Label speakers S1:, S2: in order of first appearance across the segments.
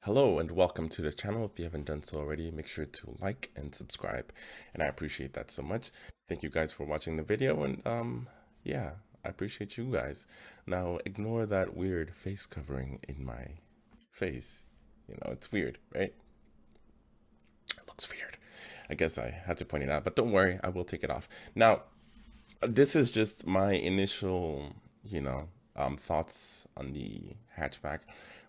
S1: Hello and welcome to the channel. If you haven't done so already, make sure to like and subscribe, and I appreciate that so much. Thank you guys for watching the video, and yeah, I appreciate you guys. Now ignore that weird face covering in my face. You know, it's weird, right? It looks weird. I guess I had to point it out, but don't worry, I will take it off. Now, this is just my initial, thoughts on the hatchback.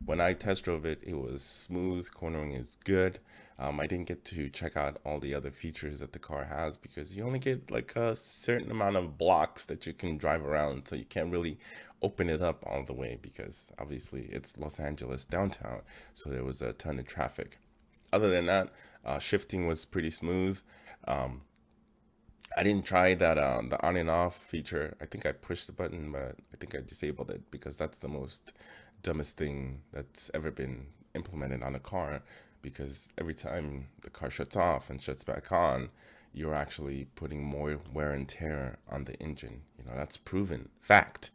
S1: When I test drove it, it was smooth, cornering is good. I didn't get to check out all the other features that the car has because you only get like a certain amount of blocks that you can drive around, so you can't really open it up all the way because obviously it's Los Angeles downtown, so there was a ton of traffic. Other than that, shifting was pretty smooth. Um, I didn't try that the on and off feature. I think I pushed the button, but I think I disabled it because that's the most dumbest thing that's ever been implemented on a car. Because every time the car shuts off and shuts back on, you're actually putting more wear and tear on the engine. You know, that's proven fact.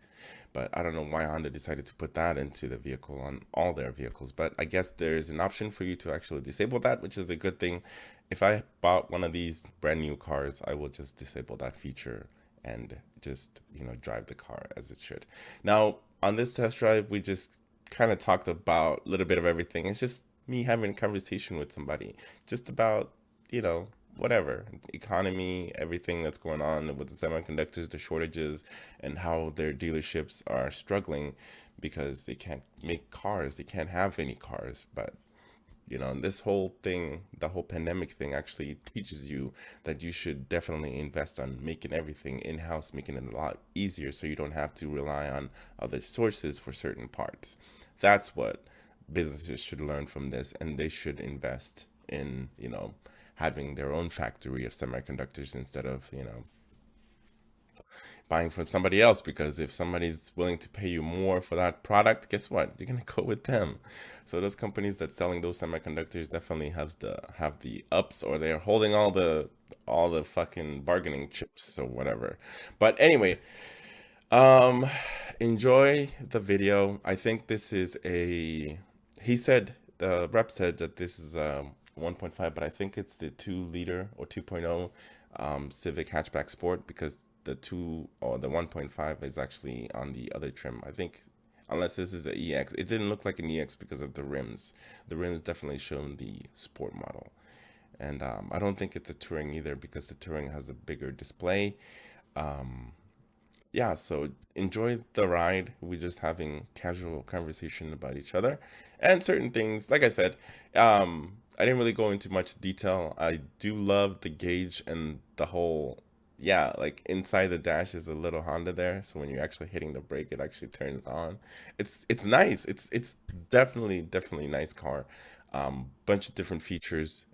S1: But I don't know why Honda decided to put that into the vehicle on all their vehicles. But I guess there's an option for you to actually disable that, which is a good thing. If I bought one of these brand new cars, I will just disable that feature and just, drive the car as it should. Now, on this test drive, we just kind of talked about a little bit of everything. It's just me having a conversation with somebody just about, whatever economy, everything that's going on with the semiconductors, the shortages, and how their dealerships are struggling because they can't make cars, they can't have any cars. But this whole thing, the whole pandemic thing actually teaches you that you should definitely invest on making everything in-house, making it a lot easier so you don't have to rely on other sources for certain parts. That's what businesses should learn from this, and they should invest in, having their own factory of semiconductors instead of, buying from somebody else, because if somebody's willing to pay you more for that product, guess what? You're gonna go with them. So those companies that selling those semiconductors definitely have the ups, or they're holding all the fucking bargaining chips or whatever. But anyway, um enjoy the video. I think this is a he said the rep said that this is 1.5, but I think it's the 2 liter or 2.0 Civic hatchback sport, because the 2 or the 1.5 is actually on the other trim. I think, unless this is the EX, it didn't look like an EX because of the rims. The rims definitely shown the sport model. And I don't think it's a touring either because the touring has a bigger display. Um, yeah, so enjoy the ride. We're just having casual conversation about each other and certain things. Like I said, I didn't really go into much detail. I do love the gauge and the whole, yeah, like inside the dash is a little Honda there. So when you're actually hitting the brake, it actually turns on. It's nice. It's definitely nice car. Bunch of different features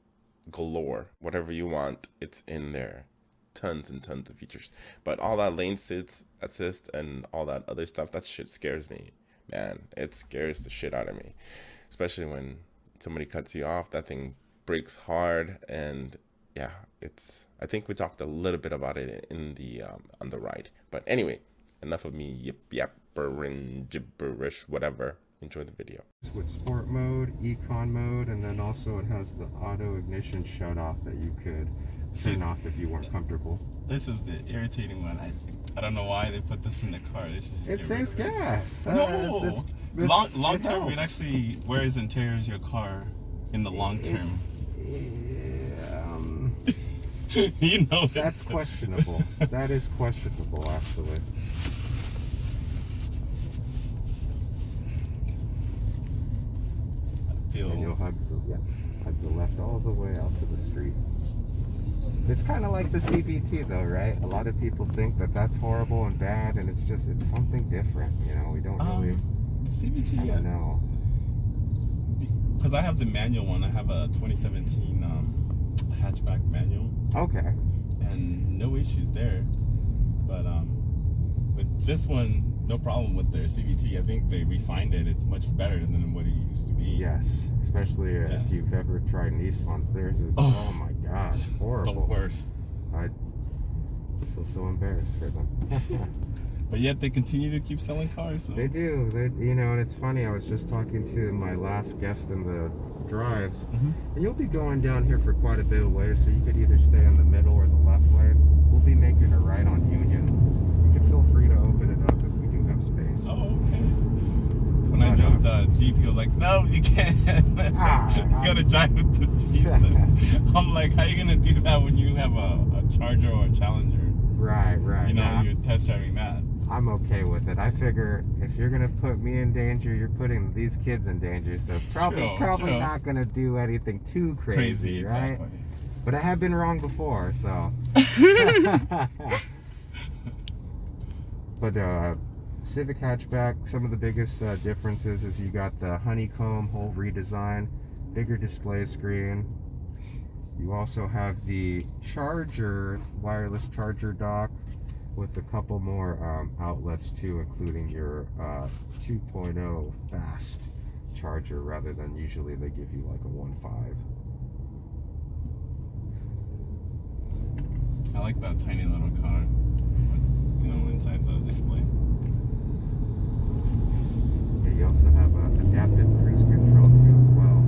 S1: galore. Whatever you want, it's in there. Tons and tons of features. But all that lane sits assist and all that other stuff, that shit scares me. Man, it scares the shit out of me. Especially when somebody cuts you off, that thing breaks hard. And yeah, it's I think we talked a little bit about it in the on the ride. But anyway, enough of me yip yappering gibberish, whatever. Enjoy the video.
S2: With sport mode, econ mode, and then also it has the auto ignition shut off that you could turn off if you weren't comfortable.
S3: This is the irritating one. I don't know why they put this in the car. They should just
S2: It
S3: get rid
S2: saves
S3: of it.
S2: gas.
S3: No, long term, it
S2: helps.
S3: actually wears and tears your car in the long term. You know
S2: That's questionable. That is questionable, actually. And you'll hug the left all the way out to the street. It's kind of like the CVT though, right? A lot of people think that that's horrible and bad, and it's something different. We don't really.
S3: The CVT,
S2: I don't know.
S3: because I have the manual one. I have a 2017 hatchback manual,
S2: Okay.
S3: and no issues there. But with this one, no problem with their CVT. I think they refined it. It's much better than what it used to be.
S2: Yes, especially if you've ever tried Nissan's. Theirs is, oh my God, it's horrible.
S3: The worst.
S2: I feel so embarrassed for them.
S3: But yet they continue to keep selling cars. So.
S2: They do. You know, and it's funny. I was just talking to my last guest in the drives, and you'll be going down here for quite a bit of ways, so you could either stay in the middle or the left lane. We'll be making a right on Union. You can feel free to open it up if we do have space.
S3: Oh, okay. When I drove the Jeep, he was like, "No, you can't. You gotta drive with the seat." I'm like, "How are you gonna do that when you have a Charger or a Challenger?"
S2: Right.
S3: You know, you're test driving that.
S2: I'm okay with it. I figure if you're gonna put me in danger, you're putting these kids in danger. So probably not gonna do anything too crazy, right?
S3: Exactly.
S2: But I have been wrong before, so. But Civic hatchback, some of the biggest differences is you got the honeycomb whole redesign, bigger display screen. You also have the charger, wireless charger dock with a couple more outlets too, including your 2.0 fast charger rather than usually they give you like a 1.5.
S3: I like that tiny little car, you know, inside the display.
S2: Yeah, you also have adaptive cruise control too as well.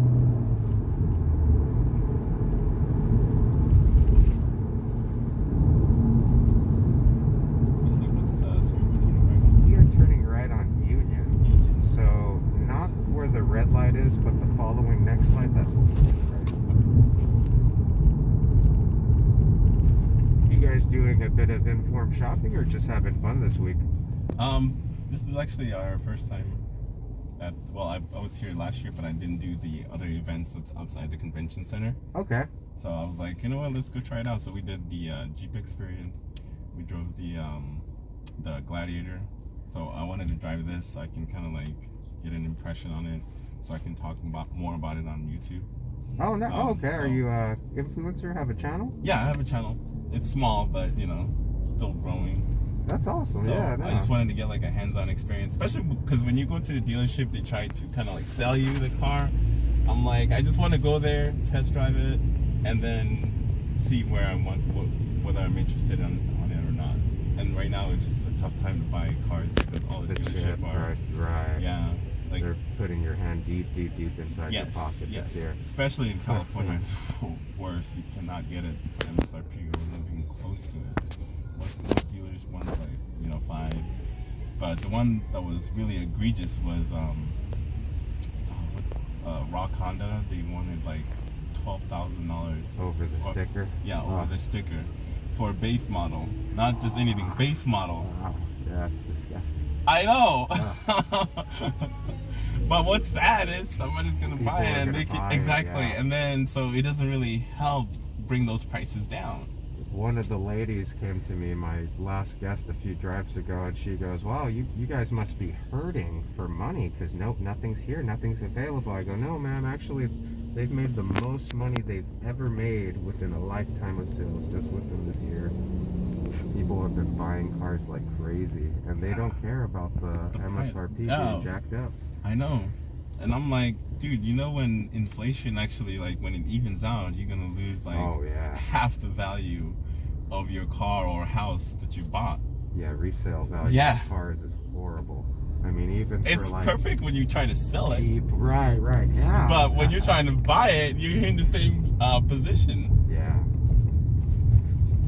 S3: Let me see what's screen we're turning right on.
S2: We are turning right on Union. So not where the red light is, but the following next light, that's what we're doing right. You guys doing a bit of informed shopping or just having fun this week?
S3: This is actually our first time I was here last year, but I didn't do the other events that's outside the convention center.
S2: Okay.
S3: So I was like, you know what, let's go try it out. So we did the Jeep experience. We drove the Gladiator. So I wanted to drive this so I can kind of like get an impression on it, so I can talk more about it on YouTube.
S2: Oh no! Okay. Are you a influencer? Have a channel?
S3: Yeah, I have a channel. It's small, but you know, still growing.
S2: That's awesome.
S3: So
S2: yeah. No.
S3: I just wanted to get like a hands-on experience, especially because when you go to the dealership, they try to kind of like sell you the car. I'm like, I just want to go there, test drive it, and then see where I want, whether I'm interested on it or not. And right now, it's just a tough time to buy cars because all the dealership are
S2: right.
S3: Yeah. Like,
S2: they're putting your hand deep inside your pocket this year.
S3: Especially in California, it's worse. You cannot get it for MSRP or not even close to it. Most dealers want like, you know, 5. But the one that was really egregious was Rock Honda. They wanted like $12,000
S2: over the sticker.
S3: Yeah, over the sticker for a base model, not just anything. Base model.
S2: Wow. Yeah, that's disgusting.
S3: I know. But what's sad is somebody's gonna buy it, and they can, exactly, and then so it doesn't really help bring those prices down.
S2: One of the ladies came to me, my last guest, a few drives ago, and she goes, "Wow, you guys must be hurting for money because nothing's here, nothing's available." I go, "No, ma'am, actually, they've made the most money they've ever made within a lifetime of sales just within this year. People have been buying cars like crazy, and they don't care about the MSRP being jacked up."
S3: I know. And I'm like, dude, you know, when inflation actually, like, when it evens out, you're gonna lose like half the value of your car or house that you bought.
S2: Yeah, resale value of cars is horrible. I mean, even
S3: it's
S2: for like
S3: perfect when you try to sell it.
S2: Cheap. Right, yeah.
S3: But when you're trying to buy it, you're in the same position.
S2: Yeah.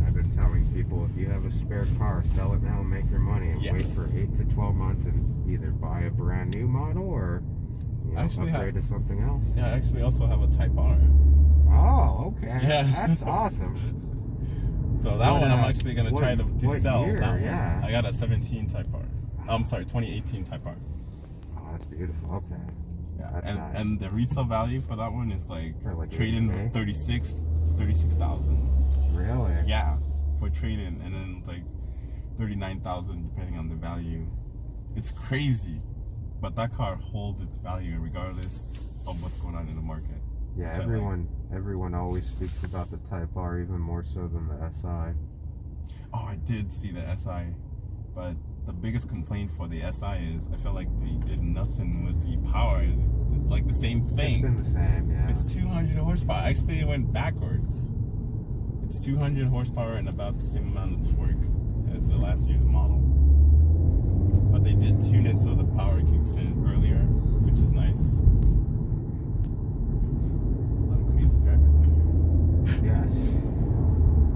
S2: I've been telling people, if you have a spare car, sell it now and make your money, and wait for 8 to 12 months and either buy a brand new model or upgrade to something else.
S3: Yeah, I actually also have a Type R.
S2: Oh, okay.
S3: Yeah.
S2: That's awesome.
S3: So that one I'm actually going to try to sell.
S2: Year?
S3: That one.
S2: Yeah.
S3: I got a 17 Type R. I'm sorry, 2018 Type R.
S2: Oh, that's beautiful. Okay.
S3: Yeah,
S2: that's nice.
S3: And the resale value for that one is like trade-in 36,000.
S2: Really?
S3: Yeah, for trade-in, and then like 39,000 depending on the value. It's crazy, but that car holds its value regardless of what's going on in the market.
S2: Yeah, everyone always speaks about the Type R even more so than the SI.
S3: Oh, I did see the SI, but the biggest complaint for the SI is I felt like they did nothing with the power. It's like the same thing.
S2: It's been the same, yeah.
S3: It's 200 horsepower. Actually, it went backwards. It's 200 horsepower and about the same amount of torque as the last year's model. but they did tune it so the power kicks in earlier, which is nice. A lot of crazy drivers on here.
S2: Yes.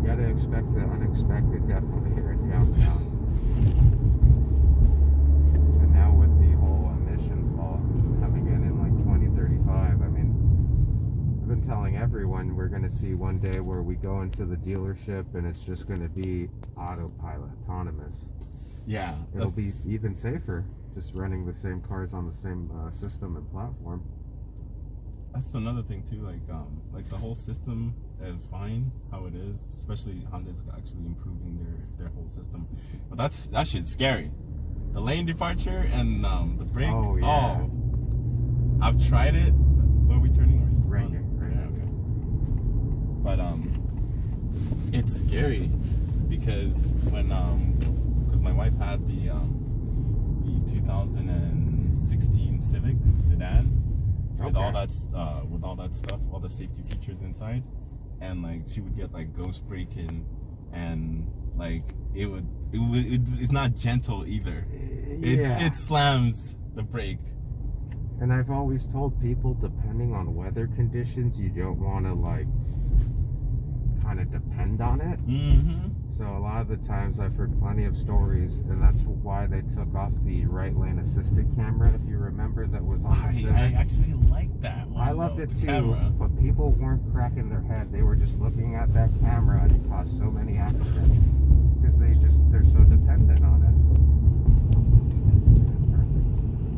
S2: You gotta expect the unexpected definitely here in downtown. And now with the whole emissions law that's coming in like 2035, I mean, I've been telling everyone we're gonna see one day where we go into the dealership and it's just gonna be autopilot, autonomous.
S3: Yeah.
S2: It'll be even safer just running the same cars on the same system and platform.
S3: That's another thing too, like the whole system is fine how it is, especially Honda's actually improving their whole system. But that shit's scary. The lane departure and the brake.
S2: Oh, yeah.
S3: Oh, I've tried it. Where are we turning?
S2: Right here. Right
S3: Yeah, okay. But it's scary because when because my wife had the 2016 Civic sedan. With all that stuff, all the safety features inside, and like she would get like ghost braking, and like it's not gentle either. It slams the brake.
S2: And I've always told people, depending on weather conditions, you don't want to like kind of depend on it.
S3: Mm-hmm.
S2: So a lot of the times I've heard plenty of stories, and that's why they took off the right lane assisted camera, if you remember, that was on the Civic.
S3: I actually like that one.
S2: I loved it too,
S3: camera.
S2: but people weren't cracking their head. They were just looking at that camera, and it caused so many accidents because they're so dependent on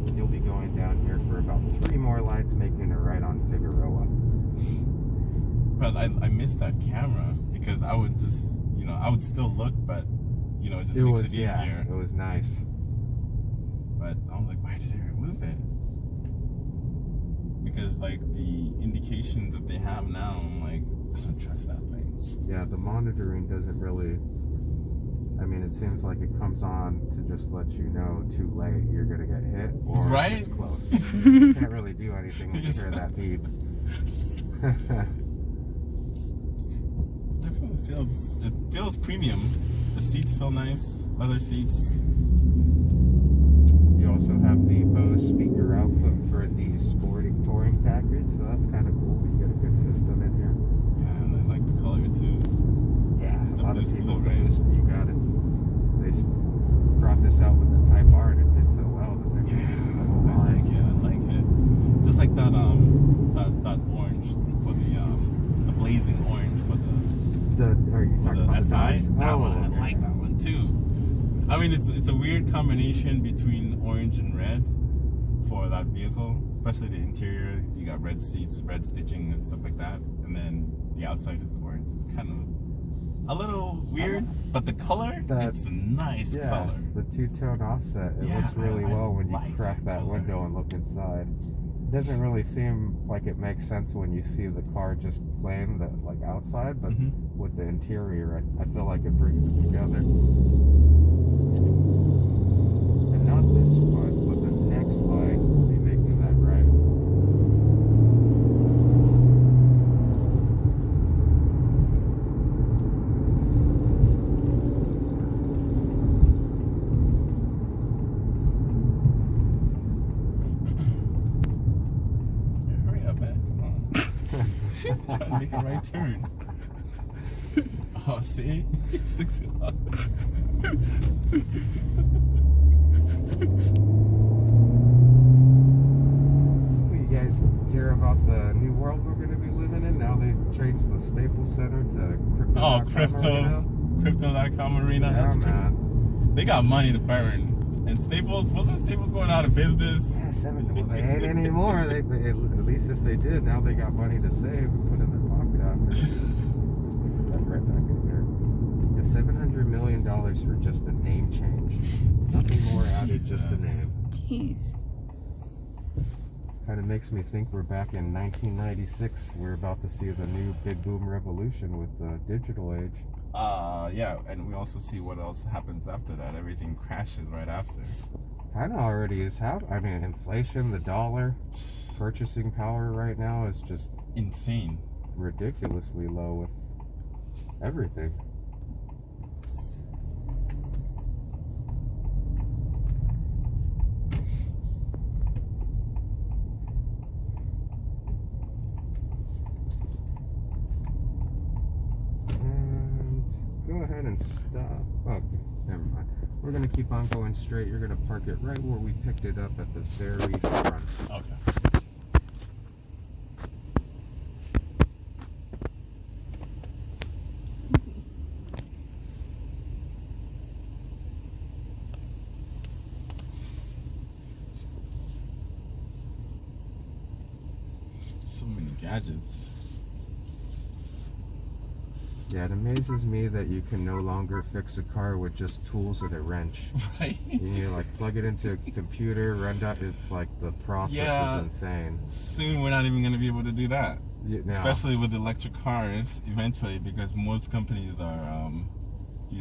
S2: it. You'll be going down here for about 3 more lights, making a right on Figueroa.
S3: But I missed that camera because I would just, I would still look, but, it just makes it easier.
S2: Yeah, it was nice.
S3: But I was like, why did they remove it? Because, like, the indications that they have now, I'm like, I don't trust that thing.
S2: Yeah, the monitoring doesn't really... I mean, it seems like it comes on to just let you know too late you're going to get hit or
S3: right?
S2: it's close. You can't really do anything when you hear that beep.
S3: It feels premium. The seats feel nice, leather seats.
S2: You also have the Bose speaker output for the sporting touring package, so that's kind of cool. You get a good system in here.
S3: Yeah, and I like the color too.
S2: Yeah,
S3: It's
S2: a
S3: the
S2: lot of
S3: blue
S2: people
S3: blue, right?
S2: you got it. They brought this out with the Type R and it did so well that they're going to use the whole
S3: I
S2: line.
S3: like it. Just like that that orange for the blazing orange for the
S2: Are you talking about
S3: SI. That one, I
S2: okay.
S3: like that one too. I mean, it's a weird combination between orange and red for that vehicle, especially the interior. You got red seats, red stitching, and stuff like that, and then the outside is orange. It's kind of a little weird, but the color, it's a nice color.
S2: The two-tone offset, it looks really well when you crack that window and look inside. It doesn't really seem like it makes sense when you see the car just plain, like outside, but with the interior, I feel like it brings it together. And not this one, but the next line will be making that right.
S3: Hurry up, man. Come on. Trying to make a right turn. Oh, see? Took too long.
S2: You guys hear about the new world we're going to be living in? Now they've changed the Staples Center to
S3: Crypto.com Arena.
S2: Yeah,
S3: That's cool.
S2: man.
S3: They got money to burn. And wasn't Staples going out of business?
S2: Yeah, well, they ain't anymore. At least if they did, now they got money to save and put in their pocket after. Put that right back in there. Yeah, $700 million for just a name change. Nothing more added, just a name.
S4: Jeez.
S2: Kind of makes me think we're back in 1996. We're about to see the new big boom revolution with the digital age.
S3: Yeah, and we also see what else happens after that. Everything crashes right after.
S2: Kind of already is happening. I mean, inflation, the dollar, purchasing power right now is just
S3: insane,
S2: ridiculously low with everything. go ahead and stop. Oh, never mind. We're gonna keep on going straight. You're gonna park it right where we picked it up at the very front.
S3: Okay. So many gadgets.
S2: Yeah, it amazes me that you can no longer fix a car with just tools and a wrench.
S3: Right?
S2: You need to like plug it into a computer, run down. It's like the process
S3: Yeah.
S2: is insane.
S3: Soon we're not even going to be able to do that.
S2: No.
S3: Especially with electric cars eventually, because most companies are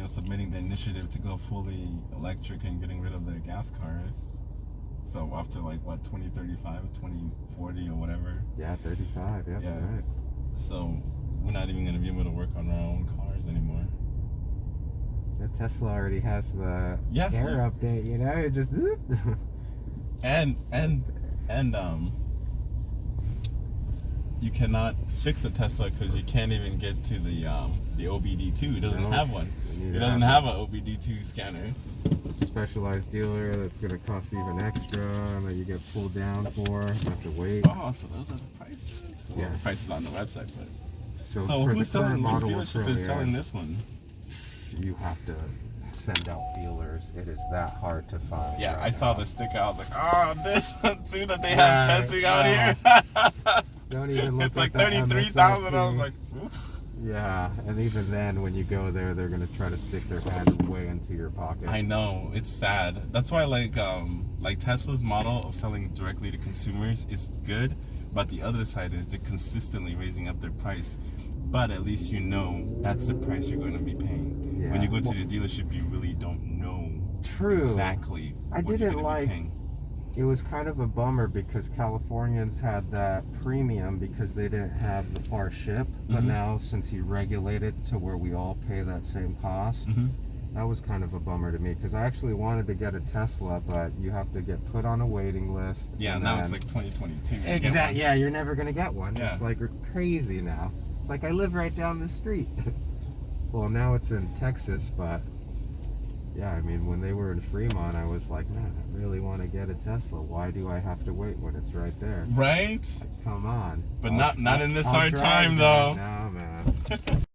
S3: submitting the initiative to go fully electric and getting rid of their gas cars. So after like what, 2035, 2040 or whatever.
S2: Yeah, 35. Yeah,
S3: Yeah.
S2: right.
S3: So we're not even going to be able to work on our own cars anymore.
S2: The Tesla already has the
S3: Yeah.
S2: air update, you know, it just
S3: And you cannot fix a Tesla because you can't even get to the OBD2. It doesn't
S2: No,
S3: have one.
S2: you need
S3: It
S2: to
S3: doesn't have an OBD2 scanner.
S2: specialized dealer that's gonna cost even extra and that you get pulled down for. You have to wait.
S3: Oh, so those are the prices? Well,
S2: Yes.
S3: the prices on the website, but
S2: So
S3: so
S2: for
S3: who's
S2: the current
S3: selling? Which
S2: model we're
S3: dealership
S2: currently
S3: is selling
S2: at,
S3: this one?
S2: you have to send out feelers. It is that hard to find.
S3: Yeah,
S2: right
S3: I saw
S2: now.
S3: the sticker. I was like, oh, this one too that they
S2: Yeah,
S3: have testing out
S2: yeah.
S3: here.
S2: Don't even look
S3: It's like
S2: at the
S3: 33,000. I was
S2: MSRP.
S3: like, oof.
S2: Yeah, and even then, when you go there, they're gonna try to stick their hand way into your pocket.
S3: I know, it's sad. That's why like Tesla's model of selling directly to consumers is good, but the other side is they're consistently raising up their price. But at least you know that's the price you're going to be paying.
S2: Yeah.
S3: When you go to the dealership, you really don't know
S2: True.
S3: exactly
S2: I
S3: what you're
S2: didn't
S3: going to
S2: like.
S3: be paying.
S2: It was kind of a bummer because Californians had that premium because they didn't have the far ship. But
S3: Mhm.
S2: now, since he regulated to where we all pay that same cost, that was kind of a bummer to me because I actually wanted to get a Tesla, but you have to get put on a waiting list.
S3: Yeah,
S2: and
S3: now
S2: then-
S3: it's like 2022. You get one.
S2: Exactly. Yeah, you're never gonna get one.
S3: Yeah.
S2: It's like crazy now. It's like I live right down the street. Well, now it's in Texas, but yeah, I mean, when they were in Fremont, I was like, man, I really want to get a Tesla. Why do I have to wait when it's right there?
S3: Right?
S2: Like, come on.
S3: But not in this
S2: I'll
S3: hard
S2: drive
S3: time,
S2: there.
S3: though.
S2: No, man.